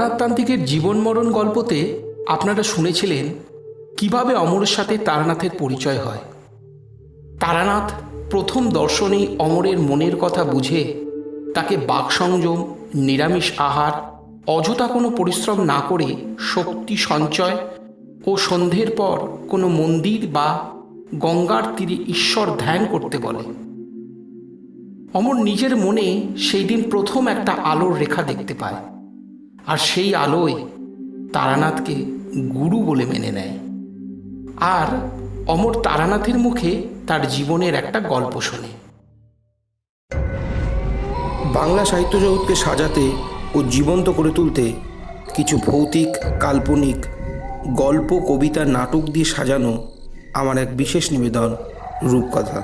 তারানাথ তান্ত্রিকের জীবন মরণ গল্পতে আপনারা শুনেছিলেন কিভাবে অমরের সাথে তারানাথের পরিচয় হয়। তারানাথ প্রথম দর্শনেই অমরের মনের কথা বুঝে তাকে বাকসংযম, নিরামিষ আহার, অযথা কোনো পরিশ্রম না করে শক্তি সঞ্চয় ও সন্ধ্যের পর কোনো মন্দির বা গঙ্গার তীরে ঈশ্বর ধ্যান করতে বলে। অমর নিজের মনে সেই দিন প্রথম একটা আলোর রেখা দেখতে পায়, আর সেই আলোয় তারানাথকে গুরু বলে মেনে নেয়। আর অমর তারানাথের মুখে তার জীবনের একটা গল্প শোনে। বাংলা সাহিত্য জগৎকে সাজাতে ও জীবন্ত করে তুলতে কিছু ভৌতিক, কাল্পনিক গল্প, কবিতা, নাটক দিয়ে সাজানো আমার এক বিশেষ নিবেদন, রূপকথা।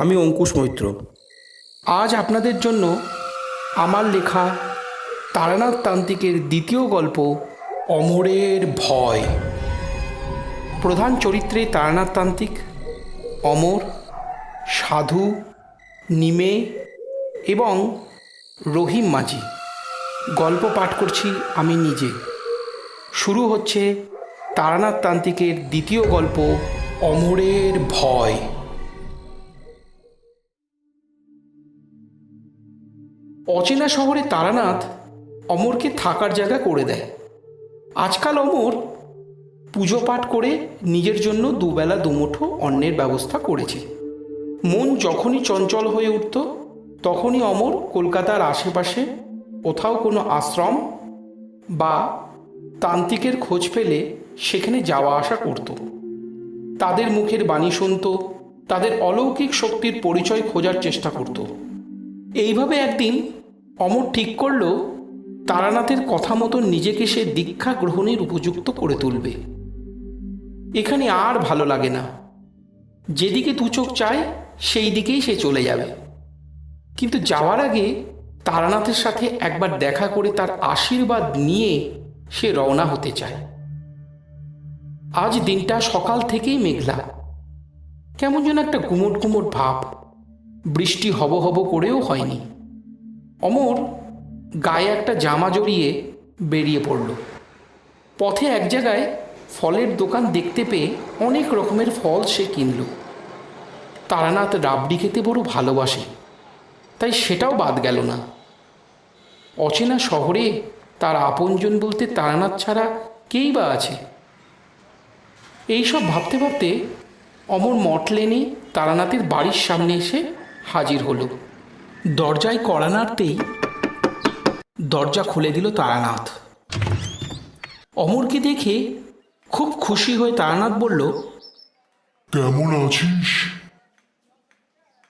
আমি অঙ্কুশ মৈত্র। আজ আপনাদের জন্য আমার লেখা তারানাথ তান্ত্রিকের দ্বিতীয় গল্প, অমরের ভয়। প্রধান চরিত্রে তারানাথ তান্ত্রিক, অমর, সাধু, নিমে এবং রহিম মাঝি। গল্প পাঠ করছি আমি নিজে। শুরু হচ্ছে তারানাথ তান্ত্রিকের দ্বিতীয় গল্প, অমরের ভয়। অচেনা শহরে তারানাথ অমরকে থাকার জায়গা করে দেয়। আজকাল অমর পুজো পাঠ করে নিজের জন্য দুবেলা দুমুঠো অন্নের ব্যবস্থা করেছে। মন যখনই চঞ্চল হয়ে উঠত তখনই অমর কলকাতার আশেপাশে কোথাও কোনো আশ্রম বা তান্ত্রিকের খোঁজ পেলে সেখানে যাওয়া আসা করত। তাদের মুখের বাণী শুনত, তাদের অলৌকিক শক্তির পরিচয় খোঁজার চেষ্টা করত। এইভাবে একদিন অমর ঠিক করল তারানাথের কথা মতো নিজেকে সে দীক্ষা গ্রহণের উপযুক্ত করে তুলবে। এখানে আর ভালো লাগে না, যেদিকে দু চোখ চায় সেই দিকেই সে চলে যাবে। কিন্তু যাওয়ার আগে তারানাথের সাথে একবার দেখা করে তার আশীর্বাদ নিয়ে সে রওনা হতে চায়। আজ দিনটা সকাল থেকেই মেঘলা, কেমন যেন একটা গুমট গুমট ভাব। বৃষ্টি হব হব করেও হয়নি। অমর গায়ে একটা জামা জড়িয়ে বেরিয়ে পড়ল। পথে এক জায়গায় ফলের দোকান দেখতে পেয়ে অনেক রকমের ফল সে কিনল। তারানাথ রাবড়ি খেতে বড় ভালোবাসে, তাই সেটাও বাদ গেল না। অচেনা শহরে তার আপনজন বলতে তারানাথ ছাড়া কেই বা আছে। এইসব ভাবতে ভাবতে অমর মটলেনে তারানাথের বাড়ির সামনে এসে হাজির হলো। দরজায় কড়া নাড়তেই দরজা খুলে দিল তারানাথ। অমরকে দেখে খুব খুশি হয়ে তারানাথ বলল, কেমন আছিস?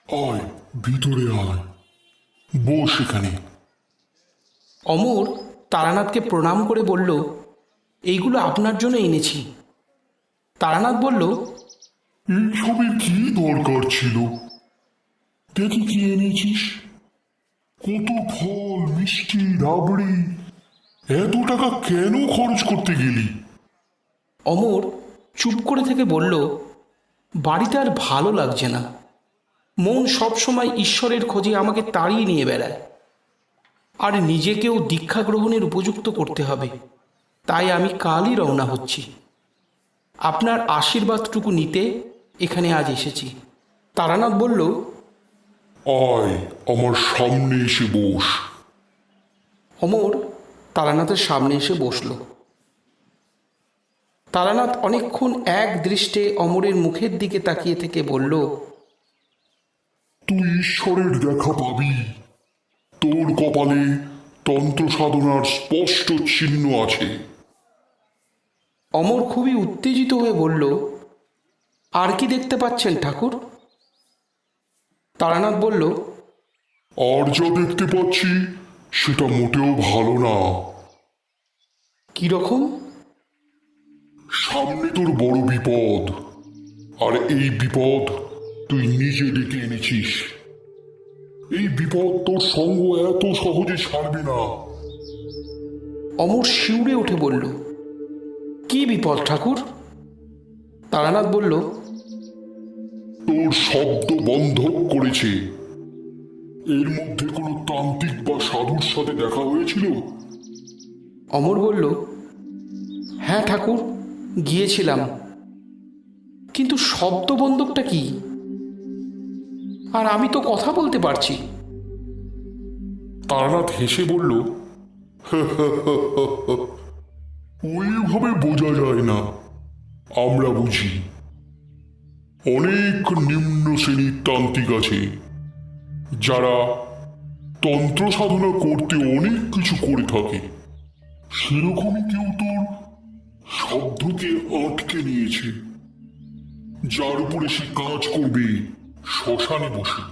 আয়, ভিতরে আয়, বস এখানে। অমর তারানাথকে প্রণাম করে বলল, এইগুলো আপনার জন্য এনেছি। তারানাথ বলল, এইসবের কি দরকার ছিল? দেখি কি এনেছিস। কত ফল, মিষ্টি, রাবড়ি, এত টাকা কেন খরচ করতে গেলি? অমর চুপ করে থেকে বলল, বাড়িতে আর ভালো লাগছে না। মন সবসময় ঈশ্বরের খোঁজে আমাকে তাড়িয়ে নিয়ে বেড়ায়, আর নিজেকেও দীক্ষা গ্রহণের উপযুক্ত করতে হবে। তাই আমি কালই রওনা হচ্ছি। আপনার আশীর্বাদটুকু নিতে এখানে আজ এসেছি। তারানাথ বলল, আয়, আমার সামনে এসে বস। অমর তারানাথের সামনে এসে বসল। তারানাথ অনেকক্ষণ এক দৃষ্টে অমরের মুখের দিকে তাকিয়ে থেকে বলল, তুই ঈশ্বরের দেখা পাবি। তোর কপালে তন্ত্র সাধনার স্পষ্ট চিহ্ন আছে। অমর খুবই উত্তেজিত হয়ে বলল, আর কি দেখতে পাচ্ছেন ঠাকুর? তারানাথ বলল, আর যা দেখতে পাচ্ছি সেটা মোটেও ভালো না। কিরকম? সামনে তোর বড় বিপদ, আর এই বিপদ তুই নিজে ডেকে এনেছিস। এই বিপদ তোর সঙ্গ এত সহজে ছাড়বে না। অমর শিউরে উঠে বলল, কি বিপদ ঠাকুর? তারানাথ বলল, তোর শব্দ বন্ধ করেছে। এর মধ্যে কোনো তান্ত্রিক বা সাধুর সাথে দেখা হয়েছিল? অমর বলল, হ্যাঁ ঠাকুর, গিয়েছিলাম, কিন্তু শব্দ বন্ধকটা কি? আর আমি তো কথা বলতে পারছি। তারানাথ হেসে বলল, ওইভাবে বোঝা যায় না, আমরা বুঝি। অনেক নিম্ন শ্রেণীর তান্ত্রিক আছে যারা তন্ত্র সাধনা করতে অনেক কিছু করে থাকে। সেরকমই কেউ তোর শব্দকে আটকে নিয়েছে, যার উপরে সে কাজ করবে শ্মশানে বসে।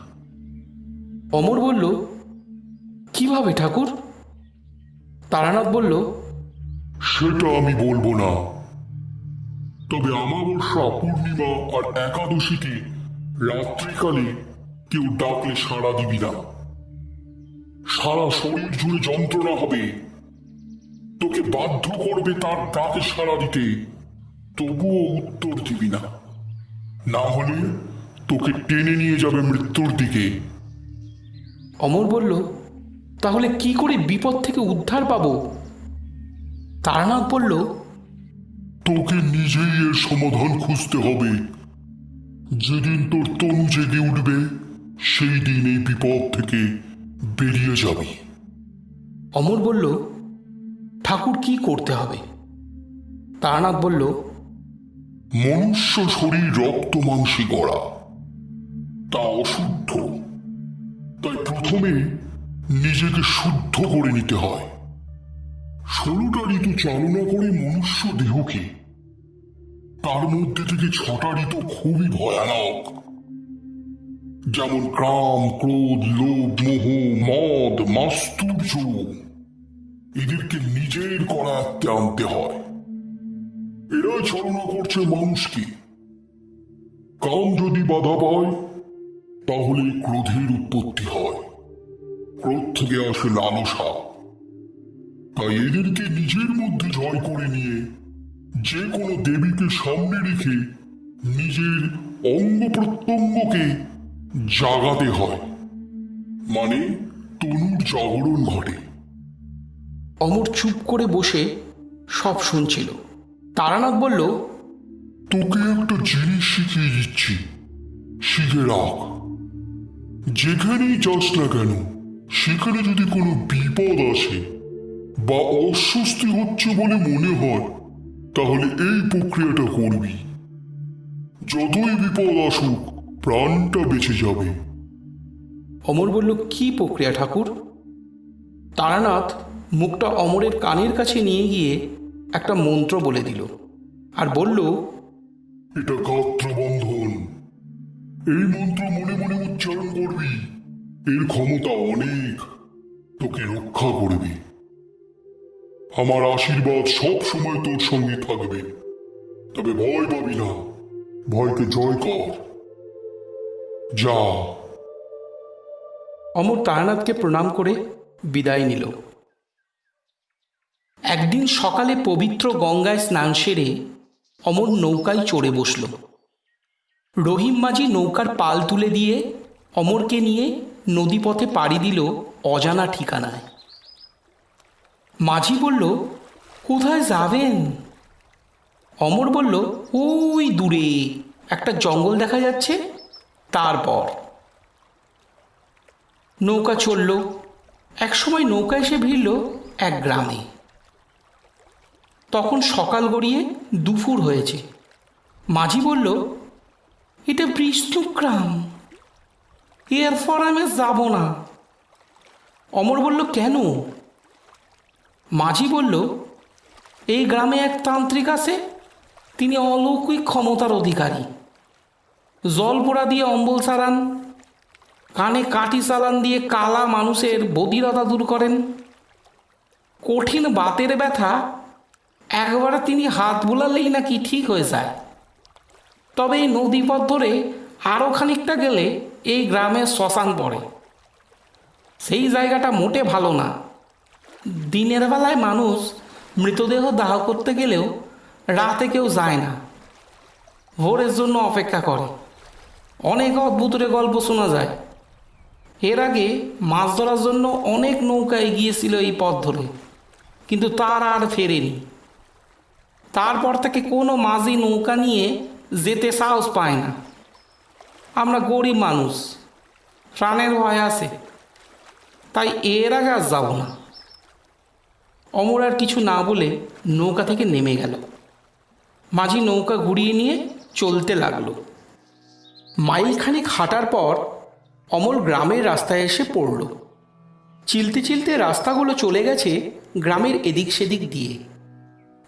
অমর বলল, কিভাবে ঠাকুর? তারানাথ বলল, সেটা আমি বলবো না, তবে অমাবস্যা, পূর্ণিমা আর একাদশীতে রাত্রিকালে কেউ ডাকলে সাড়া দিবি না। সারা শরীর জুড়ে যন্ত্রণা হবে, তোকে বাধ্য করবে তার ডাকে সাড়া দিতে, তবুও উত্তর দিবি না, না হলে তোকে টেনে নিয়ে যাবে মৃত্যুর দিকে। অমর বলল, তাহলে কি করে বিপদ থেকে উদ্ধার পাবো? তারানাথ বলল, তোকে নিজেই এর সমাধান খুঁজতে হবে। যেদিন তোর তনু জেগে উঠবে, সেই দিন এই বিপদ থেকে বেরিয়ে যাবি। অমর বলল, ঠাকুর কি করতে হবে? তারানাথ বলল, মনুষ্য শরীর রক্ত মাংসে গড়া, তা অশুদ্ধ, তাই প্রথমে নিজেকে শুদ্ধ করে নিতে হয়। 16টা ঋতু চালনা করে মনুষ্য দেহকে, তার মধ্যে থেকে 6টা ঋতু খুবই ভয়ানক, যেমন কাম, ক্রোধ, লোভ, মোহ, মদ, মাস্তুর্য। এদেরকে নিজের করায়ত্তে আনতে হয়। এরা ছলনা করছে মানুষকে। কাম যদি বাধা পায়, তাহলে ক্রোধের উৎপত্তি হয়। ক্রোধ থেকে আসে লালসা। তাই এদেরকে নিজের মধ্যে জয় করে নিয়ে যে কোনো দেবীকে সামনে রেখে নিজের অঙ্গ প্রত্যঙ্গকে জাগাতে হয়, মানে তনুর জাগরণ ঘটে। অমর চুপ করে বসে সব শুনছিল। তারানাথ বলল, তোকে একটা জিনিস শিখিয়ে দিচ্ছি, শিখে রাখ। যেখানেই যাস না কেন, সেখানে যদি কোনো বিপদ আসে বা অস্বস্তি হচ্ছে বলে মনে হয়, তাহলে এই প্রক্রিয়াটা করবি। যতই বিপদ আসুক, প্রাণটা বেঁচে যাবে। অমর বলল, কি প্রক্রিয়া ঠাকুর? তারানাথ মুখটা অমরের কানের কাছে নিয়ে গিয়ে একটা মন্ত্র বলে দিল আর বলল, এটা গাত্রবন্ধন। এই মন্ত্র মনে মনে উচ্চারণ করবি। এর ক্ষমতা অনেক, তোকে রক্ষা করবে। আমার আশীর্বাদ সব সময় তোর সঙ্গে থাকবে। তবে ভয় পাবি না, ভয়কে জয় কর। যা। অমর তারানাথকে প্রণাম করে বিদায় নিল। একদিন সকালে পবিত্র গঙ্গায় স্নান সেরে অমর নৌকায় চড়ে বসল। রহিম মাঝি নৌকার পাল তুলে দিয়ে অমরকে নিয়ে নদীপথে পাড়ি দিল অজানা ঠিকানায়। মাঝি বলল, কোথায় যাবেন? অমর বলল, ওই দূরে একটা জঙ্গল দেখা যাচ্ছে, তারপর। নৌকা চলল। একসময় নৌকা এসে ভিড়ল এক গ্রামে। তখন সকাল গড়িয়ে দুপুর হয়েছে। মাঝি বলল, এটা বিষ্ণুগ্রাম, এরপর আমি যাব না। অমর বলল, কেন? মাঝি বলল, এই গ্রামে এক তান্ত্রিক আছে, তিনি অলৌকিক ক্ষমতার অধিকারী। জল পোড়া দিয়ে অম্বল সারান, কানে কাঠি চালান দিয়ে কালা মানুষের বধিরতা দূর করেন। কঠিন বাতের ব্যথা একবারে তিনি হাত বুলালেই নাকি ঠিক হয়ে যায়। তবে এই নদীপথ ধরে আরও খানিকটা গেলে এই গ্রামে শ্মশান পড়ে। সেই জায়গাটা মোটে ভালো না। দিনের বেলায় মানুষ মৃতদেহ দাহ করতে গেলেও রাতে কেউ যায় না, ভোরের জন্য অপেক্ষা করে। অনেক অদ্ভুতের গল্প শোনা যায়। এর আগে মাছ ধরার জন্য অনেক নৌকা এগিয়েছিল এই পথ ধরে, কিন্তু তার আর ফেরেনি। তারপর থেকে কোনো মাঝি নৌকা নিয়ে যেতে সাহস পায় না। আমরা গরিব মানুষ, প্রাণের ভয় আছে, তাই এর আগে আর যাব না। অমর আর কিছু না বলে নৌকা থেকে নেমে গেল। মাঝি নৌকা ঘুরিয়ে নিয়ে চলতে লাগলো। মাইলখানিক হাঁটার পর অমর গ্রামের রাস্তায় এসে পড়ল। চিলতে চিলতে রাস্তাগুলো চলে গেছে গ্রামের এদিক সেদিক দিয়ে।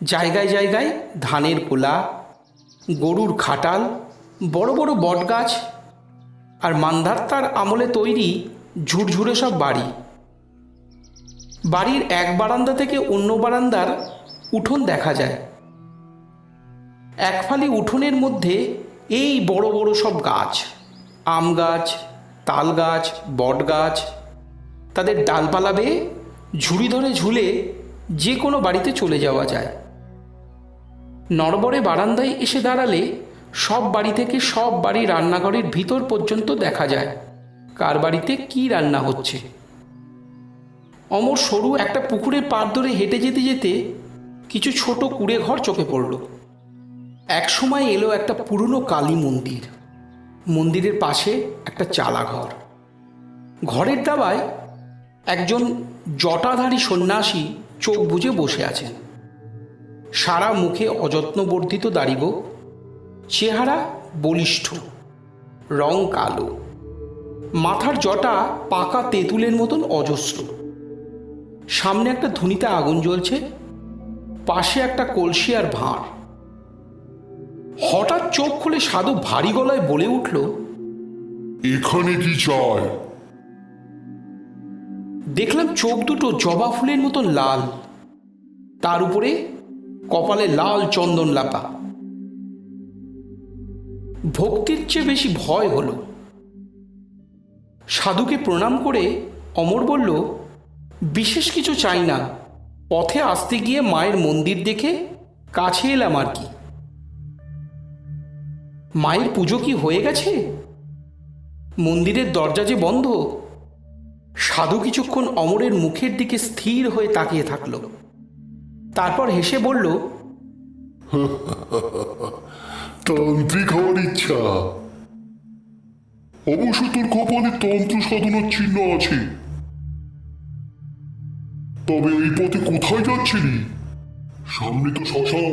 জায়গায় জায়গায় ধানের গোলা, গরুর খাটাল, বড় বড় বটগাছ আর মান্ধাত্তার আমলে তৈরি ঝুরঝুরে সব বাড়ি। বাড়ির এক বারান্দা থেকে অন্য বারান্দার উঠোন দেখা যায়। একফালি উঠোনের মধ্যে এই বড় বড় সব গাছ, আম গাছ, তাল গাছ, বট গাছ। তাদের ডালপালা বেয়ে ঝুড়ি ধরে ঝুলে যে কোনো বাড়িতে চলে যাওয়া যায়। নড়বড়ে বারান্দায় এসে দাঁড়ালে সব বাড়ি থেকে সব বাড়ি রান্নাঘরের ভিতর পর্যন্ত দেখা যায় কার বাড়িতে কি রান্না হচ্ছে। অমর সরু একটা পুকুরের পাড় ধরে হেঁটে যেতে যেতে কিছু ছোট কুঁড়ে ঘর চোখে পড়ল। এক সময় এলো একটা পুরনো কালী মন্দির। মন্দিরের পাশে একটা চালা ঘর। ঘরের দাবায় একজন জটাধারী সন্ন্যাসী চোখ বুজে বসে আছেন। সারা মুখে অযত্নবর্ধিত দাড়িগো, চেহারা বলিষ্ঠ, রং কালো, মাথার জটা পাকা তেঁতুলের মতন অজস্র। সামনে একটা ধুনিতে আগুন জ্বলছে, পাশে একটা কলসি আর ভাঁড়। হঠাৎ চোখ খুলে সাধু ভারী গলায় বলে উঠল, এখানে কি চায়? দেখলাম চোখ দুটো জবা ফুলের মতো লাল, তার উপরে কপালে লাল চন্দন লাপা। ভক্তির চেয়ে বেশি ভয় হলো। সাধুকে প্রণাম করে অমর বলল, বিশেষ কিছু চাই না, পথে আসতে গিয়ে মায়ের মন্দির দেখে কাছে এলাম আর কি। মায়ের পুজো কি হয়ে গেছে? মন্দিরের দরজা যে বন্ধ। সাধু কিছুক্ষণ অমরের মুখের দিকে স্থির হয়ে তাকিয়ে থাকল। তারপর হেসে বলল, তান্ত্রিক হওয়ার ইচ্ছা? অবশ্য তোর কপালে তন্ত্র সাধনার চিহ্ন আছে। তবে এই পথে কোথায় যাচ্ছিলি? সামনে তো শ্মশান।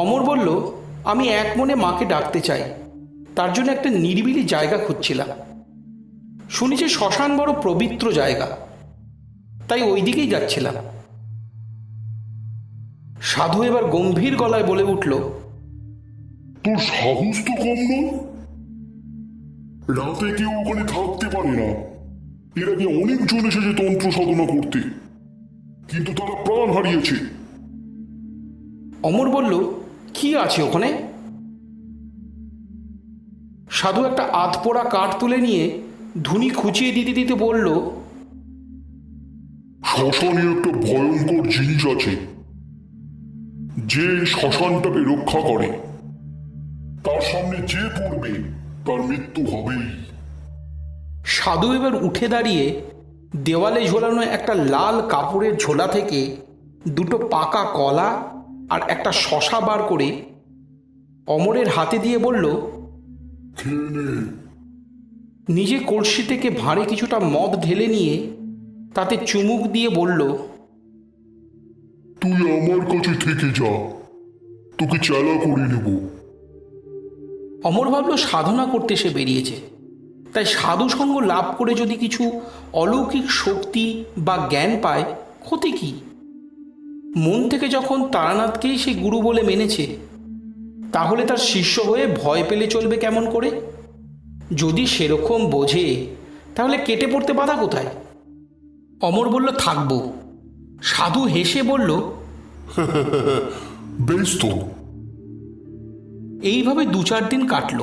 অমর বলল, আমি এক মনে মাকে ডাকতে চাই, তার জন্য একটা নিরিবিলি জায়গা খুঁজছিলাম। শুনেছি শ্মশান বড় পবিত্র জায়গা, তাই ওই দিকেই যাচ্ছিলাম। সাধু এবার গম্ভীর গলায় বলে উঠল, তোর সাহস তো কম নয়। রাতে কেউ ওখানে থাকতে পারে না। এর আগে অনেকজন এসেছে তন্ত্র সাধনা করতে, কিন্তু তারা প্রাণ হারিয়েছে। অমর বলল, কি আছে ওখানে? সাধু একটা আধপোড়া কাঠ তুলে নিয়ে ধুনি খুঁচিয়ে দিতে দিতে বলল, শ্মশানে একটা ভয়ঙ্কর জিনিস আছে, যে শ্মশানটাকে রক্ষা করে। তার সামনে যে পড়বে তার মৃত্যু হবেই। সাধু এবার উঠে দাঁড়িয়ে দেওয়ালে ঝোলানো একটা লাল কাপড়ের ঝোলা থেকে দুটো পাকা কলা আর একটা শশা বার করে অমরের হাতে দিয়ে বলল, খেয়ে নে। নিজে কলসি থেকে ভাঁড়ে কিছুটা মদ ঢেলে নিয়ে তাতে চুমুক দিয়ে বলল, তুই আমার কাছে থেকে যা, তোকে চেলা করে নেব। অমর ভাবল সাধনা করতে সে বেরিয়েছে, তাই সাধু সঙ্গ লাভ করে যদি কিছু অলৌকিক শক্তি বা জ্ঞান পায় ক্ষতি কি? মন থেকে যখন তারানাথকেই সে গুরু বলে মেনেছে, তাহলে তার শিষ্য হয়ে ভয় পেলে চলবে কেমন করে? যদি সেরকম বোঝে তাহলে কেটে পড়তে বাধা কোথায়? অমর বলল, থাকবো। সাধু হেসে বলল, বেশ তো। এইভাবে 2-4 দিন কাটল।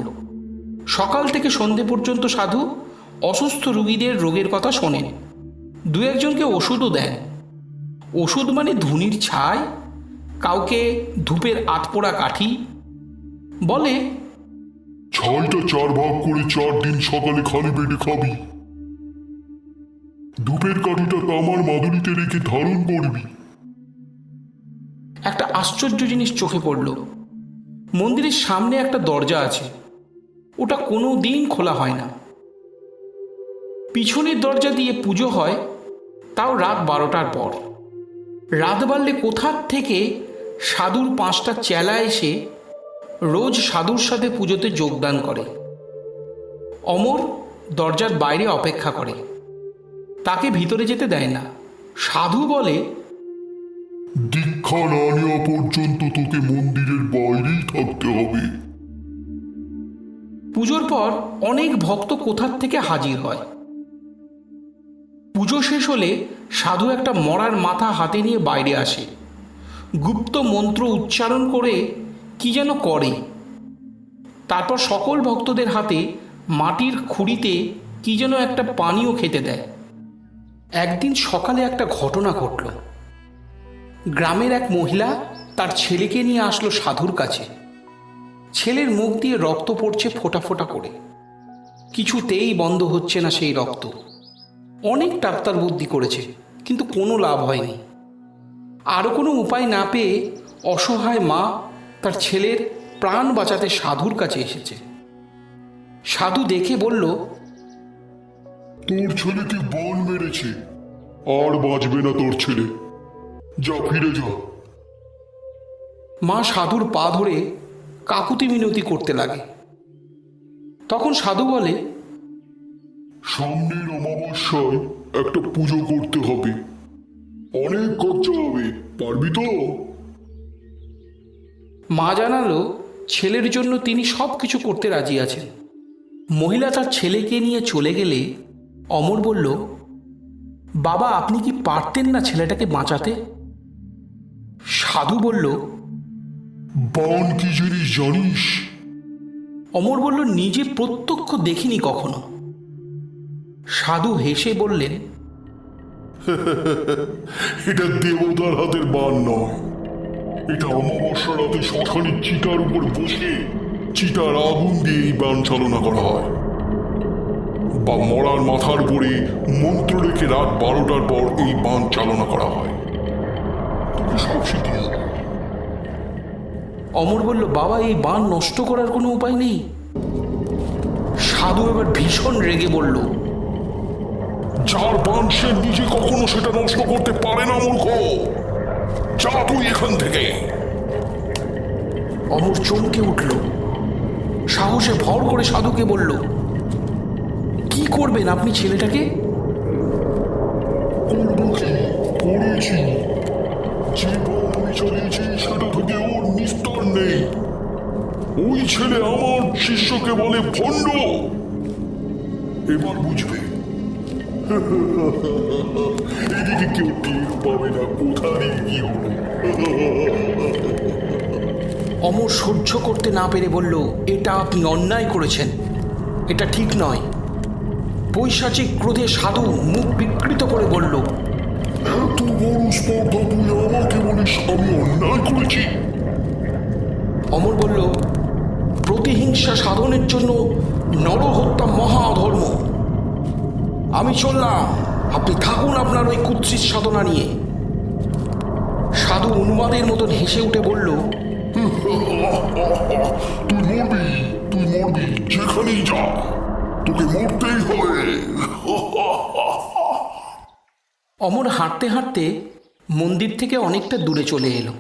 সকাল থেকে সন্ধে পর্যন্ত সাধু অসুস্থ রুগীদের রোগের কথা শোনেন, 2-1জনকে ওষুধও দেন। ওষুধ মানে ধুনির ছাই, কাউকে ধূপের আতপোড়া কাঠি। বলে, ছাইটা 4 ভাগ করে 4 দিন সকালে খালি পেটে খাবি। ধূপের কাঠিটা তামার মাদুরিতে রেখে ধারণ করবি। একটা আশ্চর্য জিনিস চোখে পড়ল। মন্দিরের সামনে একটা দরজা আছে, ওটা কোনো দিন খোলা হয় না। পিছনের দরজা দিয়ে পুজো হয়, তাও রাত 12টার পর। রাত বাড়লে কোথার থেকে সাধুর 5টা চেলা এসে রোজ সাধুর সাথে পুজোতে যোগদান করে। অমর দরজার বাইরে অপেক্ষা করে, তাকে ভিতরে যেতে দেয় না। সাধু বলে, দীক্ষা না নেওয়া পর্যন্ত তোকে মন্দিরের বাইরেই থাকতে হবে। পুজোর পর অনেক ভক্ত কোথার থেকে হাজির হয়। পুজো শেষ হলে সাধু একটা মরার মাথা হাতে নিয়ে বাইরে আসে। গুপ্ত মন্ত্র উচ্চারণ করে কি যেন করে। তারপর সকল ভক্তদের হাতে মাটির খুঁড়িতে কি যেন একটা পানীয় খেতে দেয়। একদিন সকালে একটা ঘটনা ঘটল। গ্রামের এক মহিলা তার ছেলেকে নিয়ে আসলো সাধুর কাছে। ছেলের মুখ দিয়ে রক্ত পড়ছে ফোঁটা ফোঁটা করে, কিছুতেই বন্ধ হচ্ছে না সেই রক্ত। অনেক ডাক্তার বুদ্ধি করেছে, কিন্তু কোনো লাভ হয়নি। আরও কোনো উপায় না পেয়ে অসহায় মা তার ছেলের প্রাণ বাঁচাতে সাধুর কাছে এসেছে। সাধু দেখে বলল, তোর ছেলেকে বান মেরেছে, আর বাঁচবে না তোর ছেলে। যা, ফিরে যা। মা সাধুর পা ধরে কাকুতি মিনতি করতে লাগে। তখন সাধু বলে, সামনের অমাবস্যায় একটা পুজো করতে হবে, অনেক খরচা হবে, পারবি তো? মা জানালো ছেলের জন্য তিনি সব কিছু করতে রাজি আছেন। মহিলা তার ছেলেকে নিয়ে চলে গেলে অমর বলল, বাবা আপনি কি পারতেন না ছেলেটাকে বাঁচাতে? সাধু বলল, বান কি জিনিস জানিস? অমর বলল, নিজে প্রত্যক্ষ দেখিনি কখনো। সাধু হেসে বললেন, এটা দেবতার হাতের বান নয়, এটা অমাবস্যার রাতে শ্মশানের চিতার উপর বসে চিতার আগুন দিয়ে এই বান চালনা করা হয়, বা মরার মাথার উপরে মন্ত্র রেখে রাত 12টার পর এই বান চালনা করা হয়। তোকে সব শিখিয়ে দেব। অমর বলল, বাবা এই বান নষ্ট করার কোনো উপায় নেই? সাধু এবার ভীষণ রেগে বলল, যার বান সে নিজে কখনো সেটা নষ্ট করতে পারে না, মূর্খ। যা তুই এখান থেকে। অমর চমকে উঠল। সাহসে ভর করে সাধুকে বলল, কি করবেন আপনি ছেলেটাকে? করবো কি, করেছি। যে বান আমি চালিয়েছি সেটা থেকে ওর নিস্তার নেই। ওই ছেলে আমার শিষ্যকে বলে ভণ্ড। এবার বুঝবে। এদিকে কেউ টের পাবে না কোথায় কি হলো। অমর সহ্য করতে না পেরে বলল, এটা আপনি অন্যায় করেছেন, এটা ঠিক নয়। পৈশাচিক ক্রোধে সাধু মুখ বিকৃত করে বলল, এত বড় স্পর্ধা তুই আমাকে বলিস আমি অন্যায় করেছি? অমর বলল, প্রতিহিংসা সাধনের জন্য নরহত্যা মহা অধর্ম। আমি চললাম, আপনি থাকুন আপনার ওই কুৎসিত সাধনা নিয়ে। সাধু উন্মাদের মতন হেসে উঠে বলল, তুই মরবি যেখানেই যা, তোকে মরতেই হবে। অমর হাঁটতে হাঁটতে মন্দির থেকে অনেকটা দূরে চলে এলো।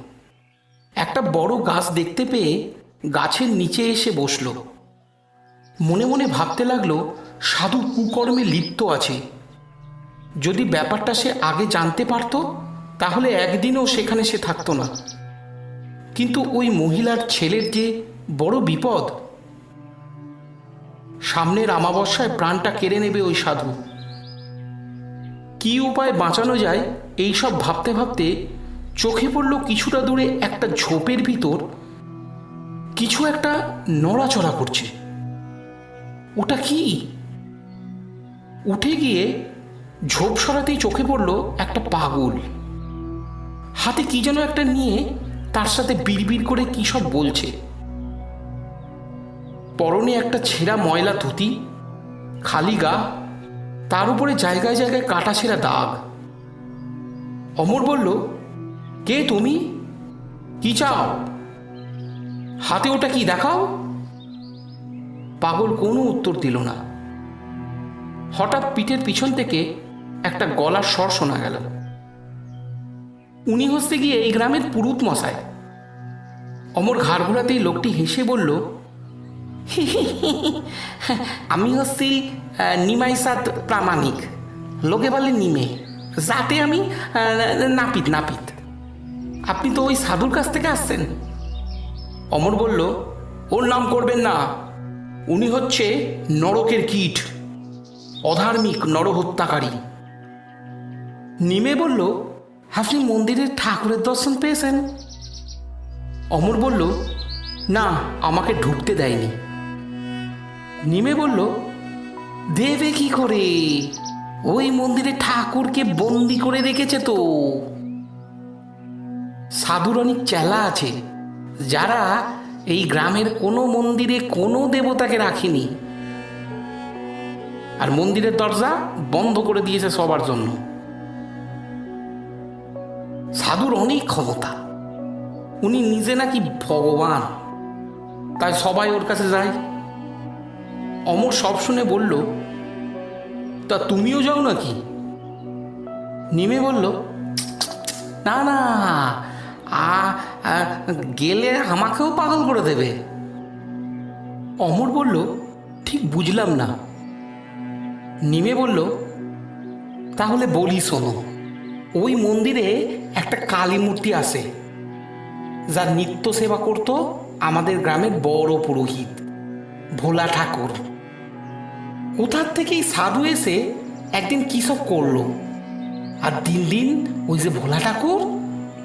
একটা বড় গাছ দেখতে পেয়ে গাছের নিচে এসে বসল। মনে মনে ভাবতে লাগলো, সাধু কুকর্মে লিপ্ত আছে। যদি ব্যাপারটা সে আগে জানতে পারত তাহলে একদিনও সেখানে সে থাকতো না। কিন্তু ওই মহিলার ছেলের যে বড় বিপদ, সামনের অমাবস্যায় প্রাণটা কেড়ে নেবে ওই সাধু। কি উপায় বাঁচানো যায় এই সব ভাবতে ভাবতে চোখে পড়ল কিছুটা দূরে একটা ঝোপের ভিতর কিছু একটা নড়াচড়া করছে। ওটা কি? উঠে গিয়ে ঝোপ সরাতেই চোখে পড়ল একটা পাগল, হাতে কি যেন একটা নিয়ে তার সাথে বিড়বিড় করে কি সব বলছে। পরনে একটা ছেঁড়া ময়লা ধুতি, খালি গা, তার উপরে জায়গায় জায়গায় কাটা ছেঁড়া দাগ। অমর বলল, কে তুমি? কি চাও? হাতে ওটা কি দেখাও। পাগল কোনো উত্তর দিল না। হঠাৎ পিঠের পিছন থেকে একটা গলার স্বর শোনা গেল। উনি হচ্ছে গিয়ে এই গ্রামের পুরুত মশাই। অমর ঘাড় ঘোরাতেই লোকটি হেসে বলল, আমি হচ্ছি নিমাইসাত প্রামাণিক, লোকে বলে নিমে, যাতে আমি নাপিত নাপিত। আপনি তো ওই সাধুর কাছ থেকে আসছেন। অমর বলল, ওর নাম করবেন না, উনি হচ্ছে নরকের কীট, অধার্মিক নরহত্যাকারী। নিমে বলল, আপনি মন্দিরের ঠাকুরের দর্শন পেয়েছেন? অমর বলল, না, আমাকে ঢুকতে দেয়নি। নিমে বলল, দেবে কি করে? ওই মন্দিরে ঠাকুরকে বন্দি করে রেখেছে তো। সাধুর অনেক চেলা আছে, যারা এই গ্রামের কোনো মন্দিরে কোনো দেবতাকে রাখেনি, আর মন্দিরের দরজা বন্ধ করে দিয়েছে সবার জন্য। সাধুর অনেক ক্ষমতা, উনি নিজে নাকি ভগবান, তাই সবাই ওর কাছে যায়। অমর সব শুনে বলল, তা তুমিও যাও নাকি? নিমে বলল, না না, গেলে আমাকেও পাগল করে দেবে। অমর বলল, ঠিক বুঝলাম না। নিমে বলল, তাহলে বলি শোনো। ওই মন্দিরে একটা কালী মূর্তি আছে, যার নিত্য সেবা করত আমাদের গ্রামের বড় পুরোহিত ভোলা ঠাকুর। কোথার থেকেই সাধু এসে একদিন কি সব করলো, আর দিন দিন ওই যে ভোলা ঠাকুর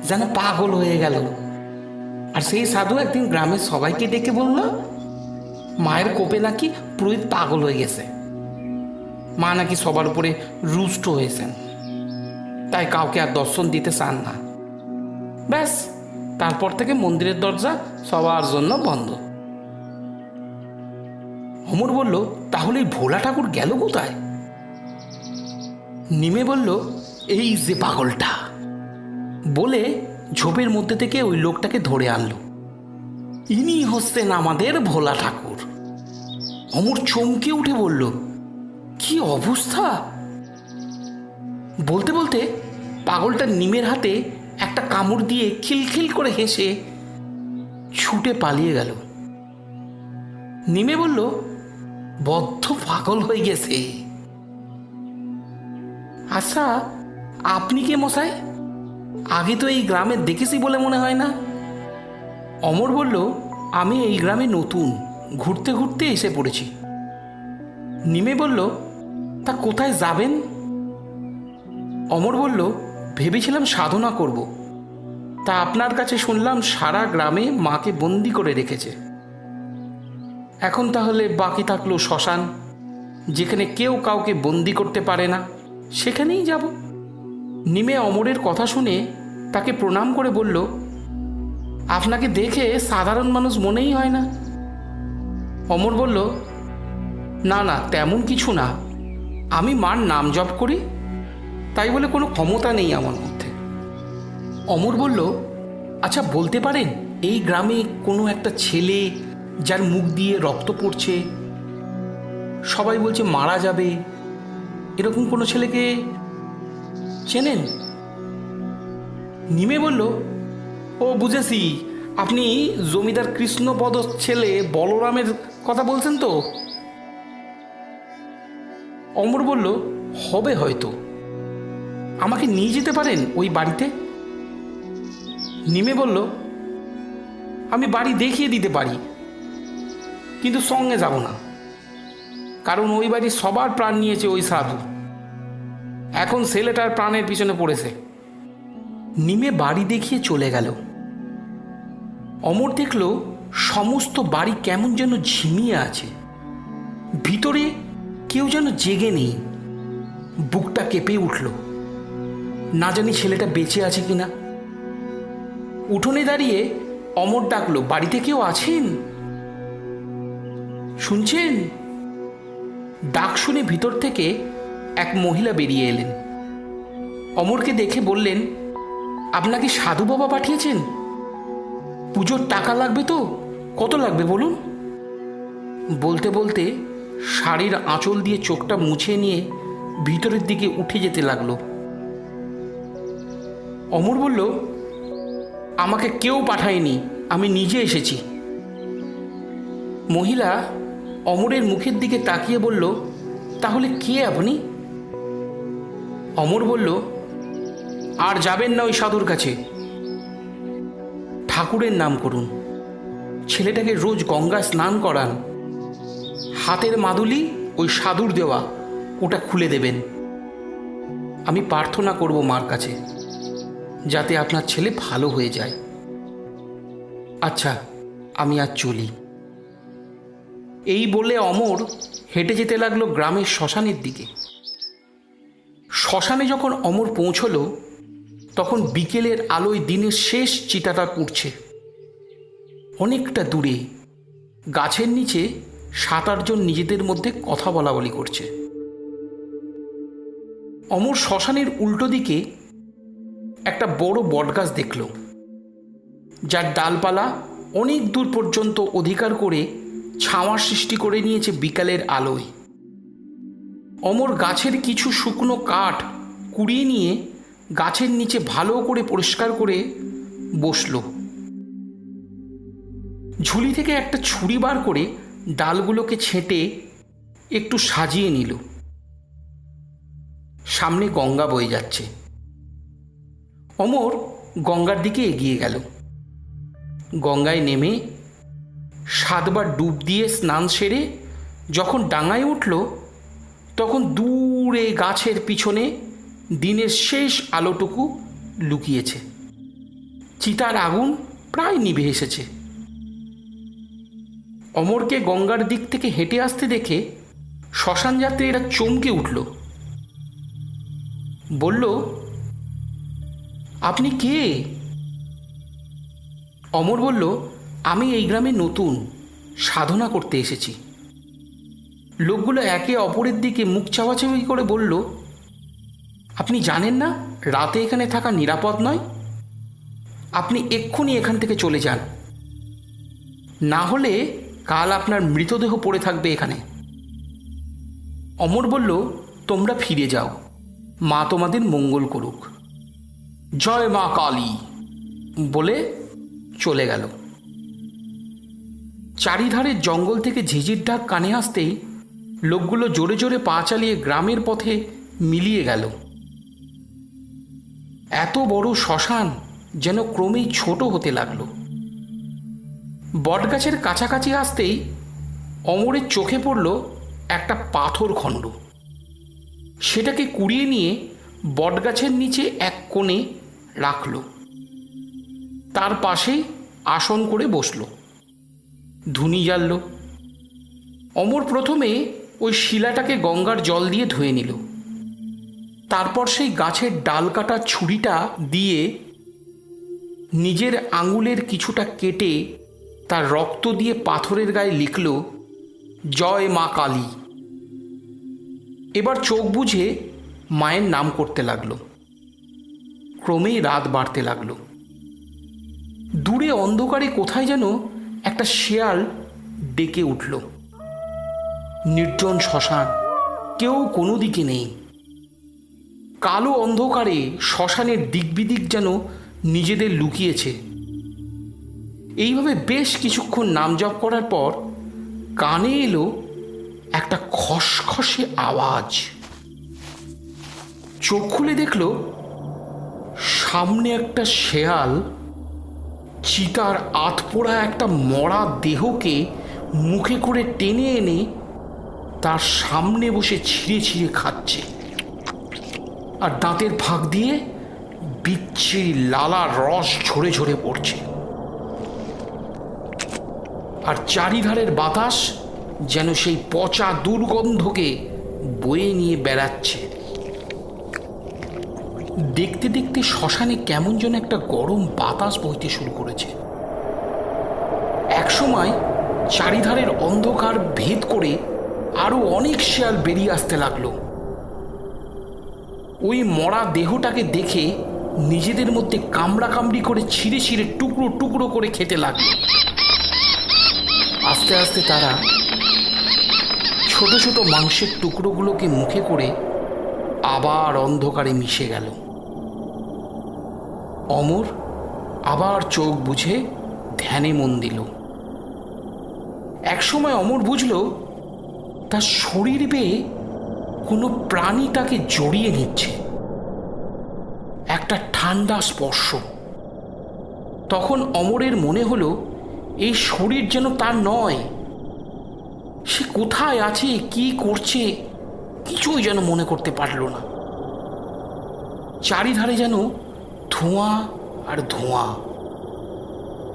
যেন পাগল হয়ে গেল। আর সেই সাধু একদিন গ্রামের সবাইকে ডেকে বলল, মায়ের কোপে নাকি পুরোহিত পাগল হয়ে গেছে, মা নাকি সবার উপরে রুষ্ট হয়েছেন, তাই কাউকে আর দর্শন দিতে চান না। ব্যাস, তারপর থেকে মন্দিরের দরজা সবার জন্য বন্ধ। অমর বলল, তাহলে ভোলা ঠাকুর গেল কোথায়? নিমে বলল, এই যে পাগলটা, বলে ঝোপের মধ্যে থেকে ওই লোকটাকে ধরে আনলো। ইনি হচ্ছেন আমাদের ভোলা ঠাকুর। অমর চমকে উঠে বলল, কি অবস্থা! বলতে বলতে পাগলটা নিমের হাতে একটা কামড় দিয়ে খিলখিল করে হেসে ছুটে পালিয়ে গেল। নিমে বলল, বদ্ধ পাগল হয়ে গেছে। আচ্ছা, আপনি কে মশাই? আগে তো এই গ্রামে দেখেছি বলে মনে হয় না। অমর বলল, আমি এই গ্রামে নতুন, ঘুরতে ঘুরতে এসে পড়েছি। নিমে বলল, তা কোথায় যাবেন? অমর বলল, ভেবেছিলাম সাধনা করব, তা আপনার কাছে শুনলাম সারা গ্রামে মাকে বন্দি করে রেখেছে। এখন তাহলে বাকি থাকলো শ্মশান, যেখানে কেউ কাউকে বন্দি করতে পারে না, সেখানেই যাব। নিমে অমরের কথা শুনে তাকে প্রণাম করে বলল, আপনাকে দেখে সাধারণ মানুষ মনেই হয় না। অমর বলল, না না, তেমন কিছু না, আমি মার নাম জপ করি, তাই বলে কোনো ক্ষমতা নেই আমার মধ্যে। অমর বলল, আচ্ছা বলতে পারেন, এই গ্রামে কোনো একটা ছেলে যার মুখ দিয়ে রক্ত পড়ছে, সবাই বলছে মারা যাবে, এরকম কোনো ছেলেকে চেনেন? নিমে বলল, ও বুঝেছি, আপনি জমিদার কৃষ্ণপদ ছেলে বলরামের কথা বলছেন তো? অমর বলল, হবে হয়তো, আমাকে নিয়ে যেতে পারেন ওই বাড়িতে? নিমে বলল, আমি বাড়ি দেখিয়ে দিতে পারি, কিন্তু সঙ্গে যাব না, কারণ ওই বাড়ির সবার প্রাণ নিয়েছে ওই সাধু, এখন ছেলেটার প্রাণের পিছনে পড়েছে। নিমে বাড়ি দেখিয়ে চলে গেল। অমর দেখল সমস্ত বাড়ি কেমন যেন ঝিমিয়ে আছে, ভিতরে কেউ যেন জেগে নেই। বুকটা কেঁপে উঠল, না জানি ছেলেটা বেঁচে আছে কিনা। উঠোনে দাঁড়িয়ে অমর ডাকলো, বাড়িতে কেউ আছেন? শুনছেন? ডাক শুনে ভিতর থেকে এক মহিলা বেরিয়ে এলেন। অমরকে দেখে বললেন, আপনাকে সাধু বাবা পাঠিয়েছেন? পুজোর টাকা লাগবে তো? কত লাগবে বলুন? বলতে বলতে শাড়ির আঁচল দিয়ে চোখটা মুছে নিয়ে ভিতরের দিকে উঠে যেতে লাগলো। অমর বলল, আমাকে কেউ পাঠায়নি, আমি নিজে এসেছি। মহিলা অমরের মুখের দিকে তাকিয়ে বলল, তাহলে কে আপনি? অমর বলল, আর যাবেন না ওই সাধুর কাছে, ঠাকুরের নাম করুন, ছেলেটাকে রোজ গঙ্গায় স্নান করান, হাতের মাদুলি ওই সাধুর দেওয়া, ওটা খুলে দেবেন। আমি প্রার্থনা করব মার কাছে যাতে আপনার ছেলে ভালো হয়ে যায়। আচ্ছা, আমি আজ চলি। এই বলে অমর হেঁটে যেতে লাগলো গ্রামের শ্মশানের দিকে। শ্মশানে যখন অমর পৌঁছলো তখন বিকেলের আলোয় দিনের শেষ চিতাটা পুড়ছে। অনেকটা দূরে গাছের নিচে 7-8 জন নিজেদের মধ্যে কথা বলা বলি করছে। অমর শ্মশানের উল্টো দিকে একটা বড় বটগাছ দেখল, যার ডালপালা অনেক দূর পর্যন্ত অধিকার করে ছাওয়ার সৃষ্টি করে নিয়েছে বিকালের আলোয়। অমর গাছের কিছু শুকনো কাঠ কুড়িয়ে নিয়ে গাছের নিচে ভালো করে পরিষ্কার করে বসল। ঝুলি থেকে একটা ছুরি বার করে ডালগুলোকে ছেঁটে একটু সাজিয়ে নিল। সামনে গঙ্গা বয়ে যাচ্ছে। অমর গঙ্গার দিকে এগিয়ে গেল। গঙ্গায় নেমে 7বার ডুব দিয়ে স্নান সেরে যখন ডাঙায় উঠল তখন দূরে গাছের পিছনে দিনের শেষ আলোটুকু লুকিয়েছে। চিতার আগুন প্রায় নিভে এসেছে। অমরকে গঙ্গার দিক থেকে হেঁটে আসতে দেখে শ্মশান যাত্রীরা চমকে উঠল। বলল, আপনি কে? অমর বলল, আমি এই গ্রামে নতুন, সাধনা করতে এসেছি। লোকগুলো একে অপরের দিকে মুখ চাওয়াচাওয়ি করে বলল, আপনি জানেন না রাতে এখানে থাকা নিরাপদ নয়? আপনি এক্ষুনি এখান থেকে চলে যান, না হলে কাল আপনার মৃতদেহ পড়ে থাকবে এখানে। অমর বলল, তোমরা ফিরে যাও, মা তোমাদের মঙ্গল করুক। জয় মা কালী বলে চলে গেল। চারিধারে জঙ্গল থেকে ঝিঝির ডাক কানে আসতেই লোকগুলো জোরে জোরে পা চালিয়ে গ্রামের পথে মিলিয়ে গেল। এত বড় শ্মশান যেন ক্রমেই ছোট হতে লাগলো। বটগাছের কাছাকাছি আসতেই অমরের চোখে পড়ল একটা পাথর খণ্ড। সেটাকে কুড়িয়ে নিয়ে বটগাছের নিচে এক কোণে রাখল। তার পাশেই আসন করে বসল, ধুনি জ্বালল। অমর প্রথমে ওই শিলাটাকে গঙ্গার জল দিয়ে ধুয়ে নিল। তারপর সেই গাছের ডাল কাটার ছুরিটা দিয়ে নিজের আঙুলের কিছুটা কেটে তার রক্ত দিয়ে পাথরের গায়ে লিখল, জয় মা কালী। এবার চোখ বুঝে মায়ের নাম করতে লাগলো। ক্রমেই রাত বাড়তে লাগলো। দূরে অন্ধকারে কোথায় যেন একটা শেয়াল ডেকে উঠল। নির্জন শ্মশান, কেউ কোনো দিকে নেই। কালো অন্ধকারে শ্মশানের দিকবিদিক যেন নিজেদের লুকিয়েছে। এইভাবে বেশ কিছুক্ষণ নাম জপ করার পর কানে এলো একটা খসখসে আওয়াজ। চোখ খুলে দেখল সামনে একটা শেয়াল চিতার আধপোড়া একটা মরা দেহকে মুখে করে টেনে এনে তার সামনে বসে ছিঁড়ে ছিঁড়ে খাচ্ছে, আর দাঁতের ফাঁক দিয়ে বিচ্ছিরি লালা রস ঝরে ঝরে পড়ছে। আর চারিধারের বাতাস যেন সেই পচা দুর্গন্ধকে বয়ে নিয়ে বেড়াচ্ছে। দেখতে দেখতে শ্মশানে কেমন যেন একটা গরম বাতাস বইতে শুরু করেছে। একসময় চারিধারের অন্ধকার ভেদ করে আরো অনেক শেয়াল বেরিয়ে আসতে লাগলো। ওই মরা দেহটাকে দেখে নিজেদের মধ্যে কামড়াকামড়ি করে ছিঁড়ে ছিঁড়ে টুকরো টুকরো করে খেতে লাগলো। আস্তে আস্তে তারা ছোট ছোট মাংসের টুকরোগুলোকে মুখে করে আবার অন্ধকারে মিশে গেল। অমর আবার চোখ বুঝে ধ্যানে মন দিল। একসময় অমর বুঝল তার শরীর বেয়ে কোনো প্রাণী তাকে জড়িয়ে নিচ্ছে, একটা ঠান্ডা স্পর্শ। তখন অমরের মনে হলো এই শরীর যেন তার নয়। সে কোথায় আছে, কি করছে, কিছুই যেন মনে করতে পারল না। চারিধারে যেন ধোঁয়া আর ধোঁয়া,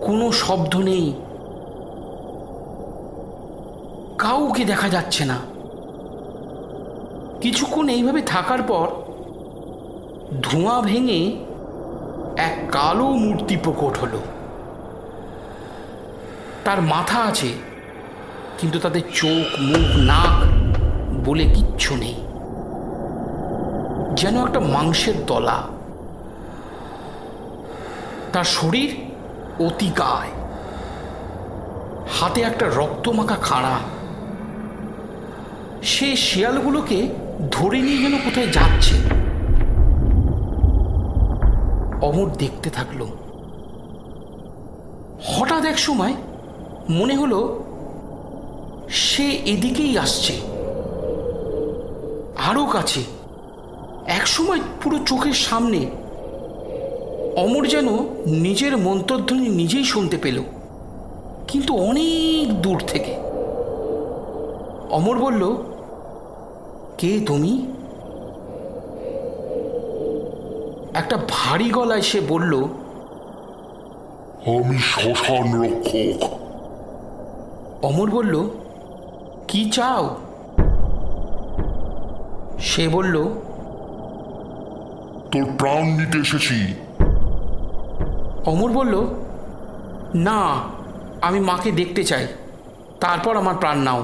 কোনো শব্দ নেই, কাউকে দেখা যাচ্ছে না। কিছুক্ষণ এইভাবে থাকার পর ধোঁয়া ভেঙে এক কালো মূর্তি প্রকট হলো। তার মাথা আছে, কিন্তু তাদের চোখ, মুখ, নাক বলে কিচ্ছু নেই, যেন একটা মাংসের দলা। তার শরীর অতিকায়, হাতে একটা রক্তমাখা খাড়া। সে শিয়ালগুলোকে ধরে নিয়ে যেন কোথায় যাচ্ছে। অমর দেখতে থাকলো। হঠাৎ এক সময় মনে হলো সে এদিকেই আসছে, আরো কাছে। এক সময় পুরো চোখের সামনে অমর যেন নিজের মন্তধ্বনি নিজেই শুনতে পেল, কিন্তু অনেক দূর থেকে। অমর বলল, কে তুমি? একটা ভারী গলায় সে বলল, আমি শ্মশান রক্ষক। অমর বলল, কি চাও? সে বলল, তোর প্রাণ নিতে এসেছি। অমর বলল, না, আমি মাকে দেখতে চাই, তারপর আমার প্রাণ নাও।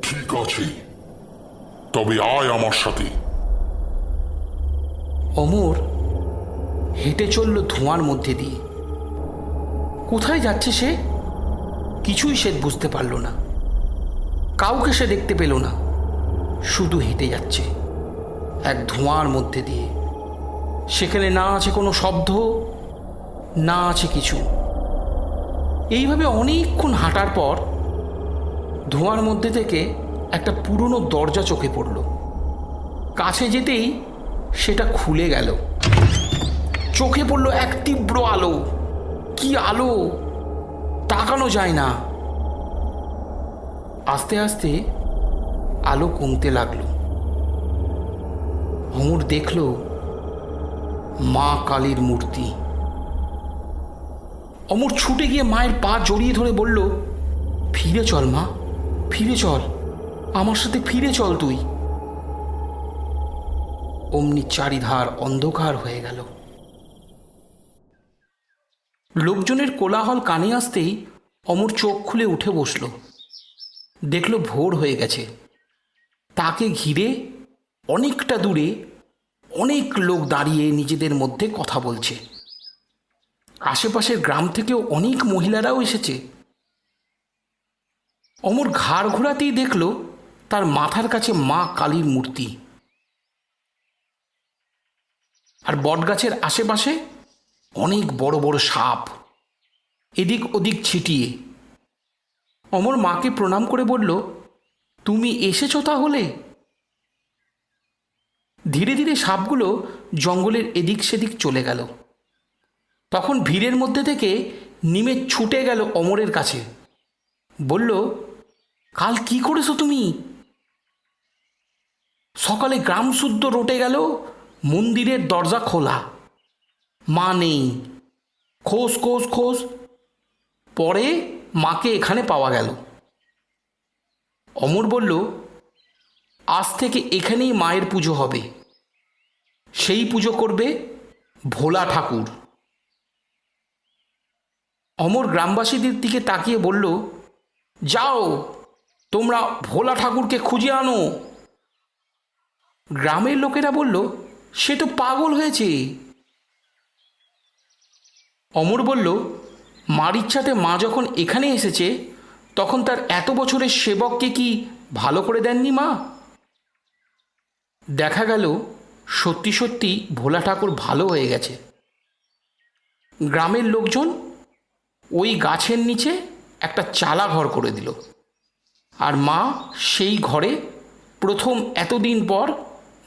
ঠিক আছে, তবে আয় আমার সাথে। অমর হেঁটে চলল ধোঁয়ার মধ্যে দিয়ে। কোথায় যাচ্ছে সে কিছুই সে বুঝতে পারল না। কাউকে সে দেখতে পেল না, শুধু হেঁটে যাচ্ছে এক ধোঁয়ার মধ্যে দিয়ে। সেখানে না আছে কোনো শব্দ, না আছে কিছু। এইভাবে অনেকক্ষণ হাঁটার পর ধোঁয়ার মধ্যে থেকে একটা পুরনো দরজা চোখে পড়ল। কাছে যেতেই সেটা খুলে গেল। চোখে পড়ল এক তীব্র আলো। কি আলো, তাকানো যায় না। আস্তে আস্তে আলো কমতে লাগলো। অমর দেখল মা কালীর মূর্তি। অমর ছুটে গিয়ে মায়ের পা জড়িয়ে ধরে বলল, ফিরে চল মা, ফিরে চল, আমার সাথে ফিরে চল তুই। অমনি চারিধার অন্ধকার হয়ে গেল। লোকজনের কোলাহল কানে আসতেই অমর চোখ খুলে উঠে বসল। দেখল ভোর হয়ে গেছে। তাকে ঘিরে অনেকটা দূরে অনেক লোক দাঁড়িয়ে নিজেদের মধ্যে কথা বলছে। আশেপাশের গ্রাম থেকেও অনেক মহিলারাও এসেছে। অমর ঘাড় ঘোরাতেই দেখল তার মাথার কাছে মা কালীর মূর্তি, আর বটগাছের আশেপাশে অনেক বড় বড় সাপ এদিক ওদিক ছিটিয়ে। অমর মাকে প্রণাম করে বলল, তুমি এসেছো তাহলে? ধীরে ধীরে সাপগুলো জঙ্গলের এদিক সেদিক চলে গেল। তখন ভিড়ের মধ্যে থেকে নিমে ছুটে গেল অমরের কাছে, বলল, কাল কি করেছো তুমি? সকালে গ্রাম শুদ্ধ রটে গেল, মন্দিরের দরজা খোলা, মা নেই। খোঁজ খোঁজ খোঁজ, পরে মাকে এখানে পাওয়া গেল। অমর বলল, আজ থেকে এখানেই মায়ের পুজো হবে। সেই পুজো করবে ভোলা ঠাকুর। অমর গ্রামবাসীদের দিকে তাকিয়ে বলল, যাও তোমরা ভোলা ঠাকুরকে খুঁজে আনো। গ্রামের লোকেরা বলল, সে তো পাগল হয়েছে। অমর বলল, মার ইচ্ছাতে মা যখন এখানে এসেছে তখন তার এত বছরের সেবককে কি ভালো করে দেননি মা? দেখা গেল সত্যি সত্যি ভোলা ঠাকুর ভালো হয়ে গেছে। গ্রামের লোকজন ওই গাছের নিচে একটা চালা ঘর করে দিল, আর মা সেই ঘরে প্রথম এতদিন পর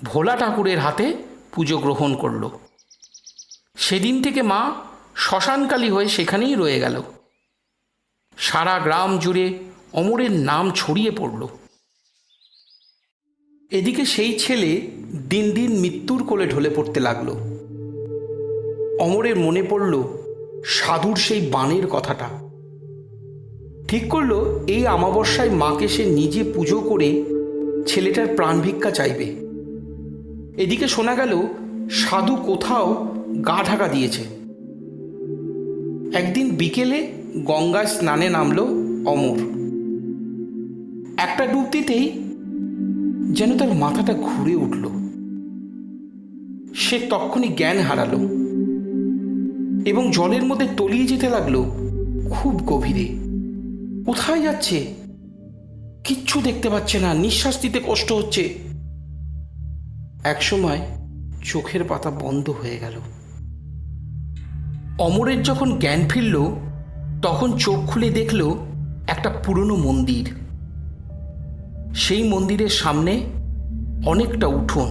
ভোলা ঠাকুরের হাতে পুজো গ্রহণ করল। সেদিন থেকে মা শ্মশানকালী হয়ে সেখানেই রয়ে গেল। সারা গ্রাম জুড়ে অমরের নাম ছড়িয়ে পড়ল। এদিকে সেই ছেলে দিন দিন মৃত্যুর কোলে ঢলে পড়তে লাগল। অমরের মনে পড়ল সাধুর সেই বাণের কথাটা। ঠিক করলো এই অমাবস্যায় মাকে সে নিজে পুজো করে ছেলেটার প্রাণ ভিক্ষা চাইবে। এদিকে শোনা গেল সাধু কোথাও গা ঢাকা দিয়েছে। একদিন বিকেলে গঙ্গায় স্নানে নামল অমর। একটা ডুব দিতেই যেন তার মাথাটা ঘুরে উঠল। সে তক্ষুনি জ্ঞান হারালো এবং জলের মধ্যে তলিয়ে যেতে লাগলো খুব গভীরে। কোথায় যাচ্ছে কিচ্ছু দেখতে পাচ্ছে না, নিঃশ্বাস দিতে কষ্ট হচ্ছে। একসময় চোখের পাতা বন্ধ হয়ে গেল। অমরের যখন জ্ঞান ফিরল তখন চোখ খুলে দেখল একটা পুরনো মন্দির। সেই মন্দিরের সামনে অনেকটা উঠোন।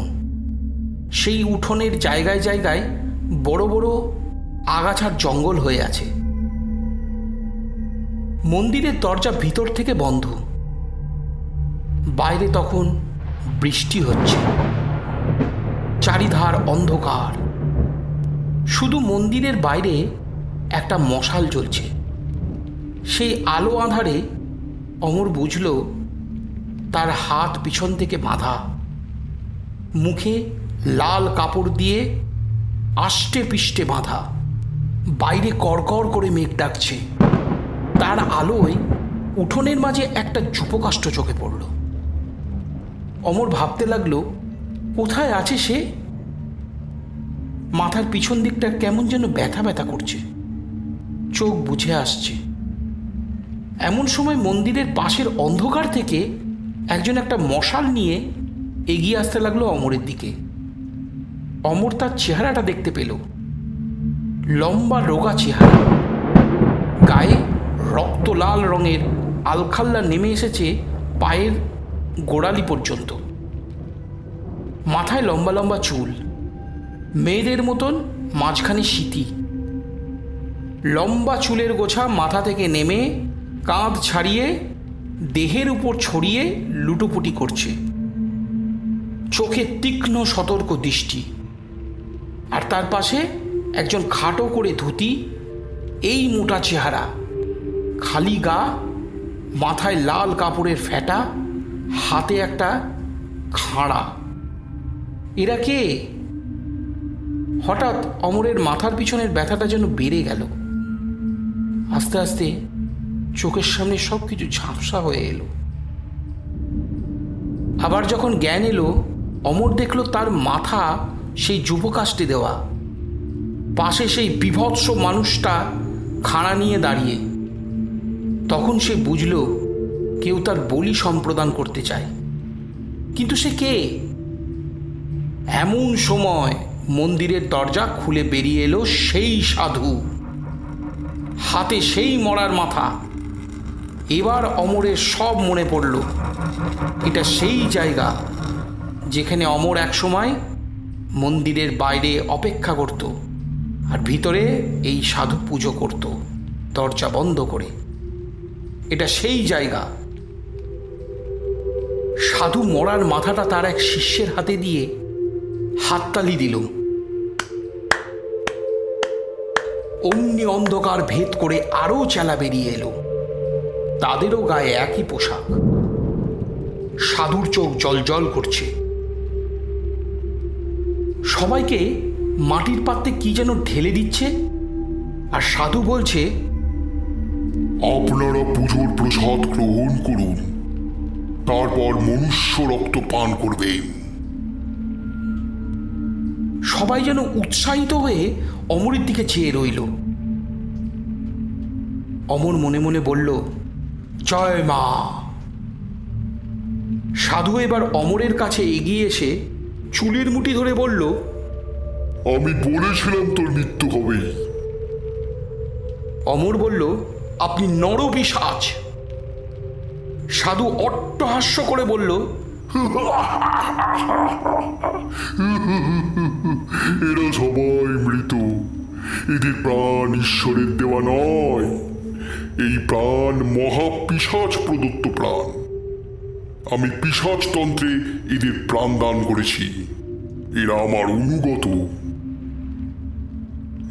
সেই উঠোনের জায়গায় জায়গায় বড় বড় আগাছার জঙ্গল হয়ে আছে। মন্দিরের দরজা ভিতর থেকে বন্ধ। বাইরে তখন বৃষ্টি হচ্ছে, চারিধার অন্ধকার। শুধু মন্দিরের বাইরে একটা মশাল জ্বলছে। সেই আলো আঁধারে অমর বুঝল তার হাত পিছন থেকে বাঁধা, মুখে লাল কাপড় দিয়ে আষ্টে পিষ্টে বাঁধা। বাইরে কড়কড় করে মেঘ ডাকছে। তার আলোয় উঠোনের মাঝে একটা যুপকাষ্ঠ চোখে পড়ল। অমর ভাবতে লাগলো কোথায় আছে সে। মাথার পিছন দিকটা কেমন যেন ব্যথা ব্যথা করছে, চোখ বুঝে আসছে। এমন সময় মন্দিরের পাশের অন্ধকার থেকে একজন একটা মশাল নিয়ে এগিয়ে আসতে লাগলো অমরের দিকে। অমর তার চেহারাটা দেখতে পেল। লম্বা রোগা চেহারা, গায়ে রক্ত লাল রঙের আলখাল্লা নেমে এসেছে পায়ের গোড়ালি পর্যন্ত। মাথায় লম্বা লম্বা চুল, মেয়েদের মতন মাঝখানে সিঁথি। লম্বা চুলের গোছা মাথা থেকে নেমে কাঁধ ছাড়িয়ে দেহের উপর ছড়িয়ে লুটোপুটি করছে। চোখে তীক্ষ্ণ সতর্ক দৃষ্টি। আর তার পাশে একজন খাটো করে ধুতি, এই মোটা চেহারা, খালি গা, মাথায় লাল কাপড়ের ফেটা, হাতে একটা খাঁড়া। এরা কে? হঠাৎ অমরের মাথার পিছনের ব্যথাটা যেন বেড়ে গেল। আস্তে আস্তে চোখের সামনে সব কিছু ঝাপসা হয়ে এলো। আবার যখন জ্ঞান এলো, অমর দেখল তার মাথা সেই যুবকাষ্ঠে দেওয়া, পাশে সেই বিভৎস মানুষটা খাড়া নিয়ে দাঁড়িয়ে। তখন সে বুঝল কেউ তার বলি সম্প্রদান করতে চায়। কিন্তু সে কে? এমন সময় মন্দিরের দরজা খুলে বেরিয়ে এলো সেই সাধু, হাতে সেই মরার মাথা। এবার অমরের সব মনে পড়ল। এটা সেই জায়গা যেখানে অমর এক সময় মন্দিরের বাইরে অপেক্ষা করত, আর ভিতরে এই সাধু পুজো করত দরজা বন্ধ করে। এটা সেই জায়গা। সাধু মরার মাথাটা তার এক শিষ্যের হাতে দিয়ে হাততালি দিল। অমনি অন্ধকার ভেদ করে আরও চেলা বেরিয়ে এলো। তাদেরও গায়ে একই পোশাক। সাধুর চোখ জল করছে। সবাইকে মাটির পাত্রে কি যেন ঢেলে দিচ্ছে, আর সাধু বলছে, আপনারা পুজোর প্রসাদ গ্রহণ করুন, তারপর মনুষ্য রক্ত পান করবেন। সবাই যেন উৎসাহিত হয়ে অমরের দিকে চেয়ে রইল। অমর মনে মনে বলল, জয় মা। সাধু এবার অমরের কাছে এগিয়ে এসে চুলের মুঠি ধরে বলল, আমি বলেছিলাম তোর মৃত্যু হবেই। অমর বলল, আপনি নরপিশাচ। সাধু অট্টহাস্য করে বলল, এরা সবাই মৃত, এদের প্রাণ ঈশ্বরের দেওয়া নয়, এই প্রাণ মহাপিশাচ প্রদত্ত প্রাণ। আমি পিশাচতন্ত্রে এদের প্রাণ দান করেছি। এরা আমার অনুগত,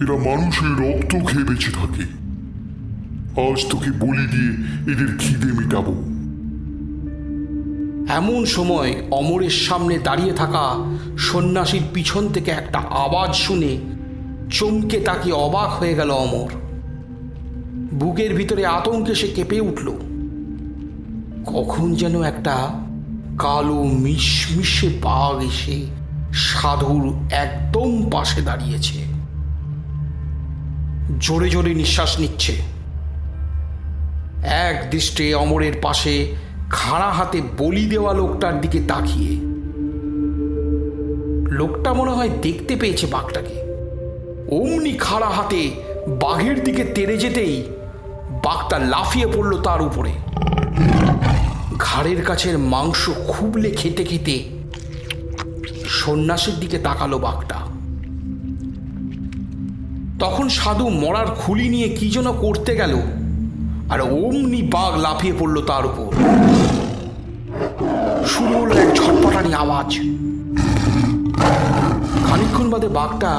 এরা মানুষের রক্ত খেয়ে বেঁচে থাকে। আজ তোকে বলি দিয়ে এদের খিদে মেটাবো। এমন সময় অমরের সামনে দাঁড়িয়ে থাকা সন্ন্যাসীর পিছন থেকে একটা আওয়াজ শুনে চমকে তাকিয়ে অবাক হয়ে গেল অমর। বুকের ভিতরে আতঙ্কে সে কেঁপে উঠল। কখন যেন একটা কালো মিশমিশে বাঘ এসে সাধুর একদম পাশে দাঁড়িয়েছে। জোরে জোরে নিঃশ্বাস নিচ্ছে। এক দৃষ্টে অমরের পাশে খাড়া হাতে বলি দেওয়া লোকটার দিকে তাকিয়ে। লোকটা মনে হয় দেখতে পেয়েছে বাঘটাকে। অমনি খাড়া হাতে বাঘের দিকে তেড়ে যেতেই বাঘটা লাফিয়ে পড়ল তার উপরে। ঘাড়ের কাছের মাংস খুবলে খেতে খেতে সন্ন্যাসীর দিকে তাকালো বাঘটা। তখন সাধু মরার খুলি নিয়ে কি যেন করতে গেল, আর অমনি বাঘ লাফিয়ে পড়ল তার উপর। শুরু হলো এক ঝটপটানি আওয়াজ। খানিকক্ষণ বাদে বাঘটা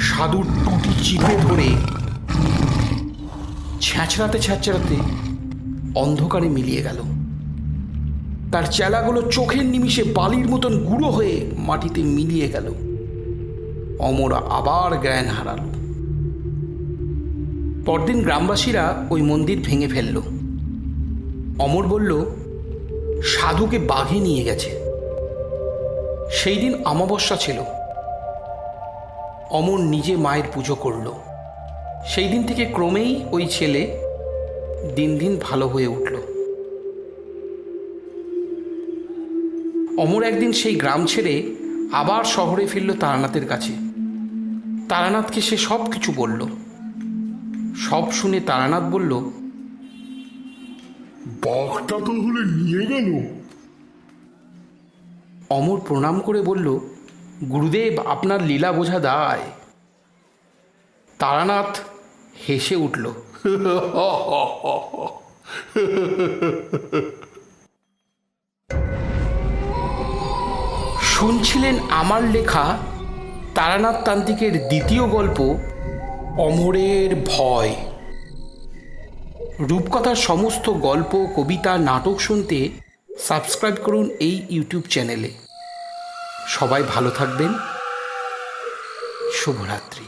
সাধুর টুটি চিপে ধরে ছ্যাঁচড়াতে ছ্যাঁচড়াতে অন্ধকারে মিলিয়ে গেল। তার চেলাগুলো চোখের নিমিষে বালির মতন গুঁড়ো হয়ে মাটিতে মিলিয়ে গেল। অমর আবার জ্ঞান হারালো। পরদিন গ্রামবাসীরা ওই মন্দির ভেঙে ফেলল। অমর বলল, সাধুকে বাঘে নিয়ে গেছে। সেই দিন অমাবস্যা ছিল। অমর নিজে মায়ের পুজো করল। সেই দিন থেকে ক্রমেই ওই ছেলে দিন দিন ভালো হয়ে উঠল। অমর একদিন সেই গ্রাম ছেড়ে আবার শহরে ফিরল তারানাথের কাছে। তারানাথকে সে সব কিছু বলল। সব শুনে তারানাথ বলল, বাঘটা তো হলে নিয়ে গেল। অমর প্রণাম করে বলল, গুরুদেব, আপনার লীলা বোঝা দায়। তারানাথ হেসে উঠল। শুনছিলেন আমার লেখা তারানাথ তান্ত্রিকের দ্বিতীয় গল্প, অমরের ভয়। রূপকথার সমস্ত গল্প, কবিতা, নাটক শুনতে সাবস্ক্রাইব করুন এই ইউটিউব চ্যানেলে। সবাই ভালো থাকবেন। শুভরাত্রি।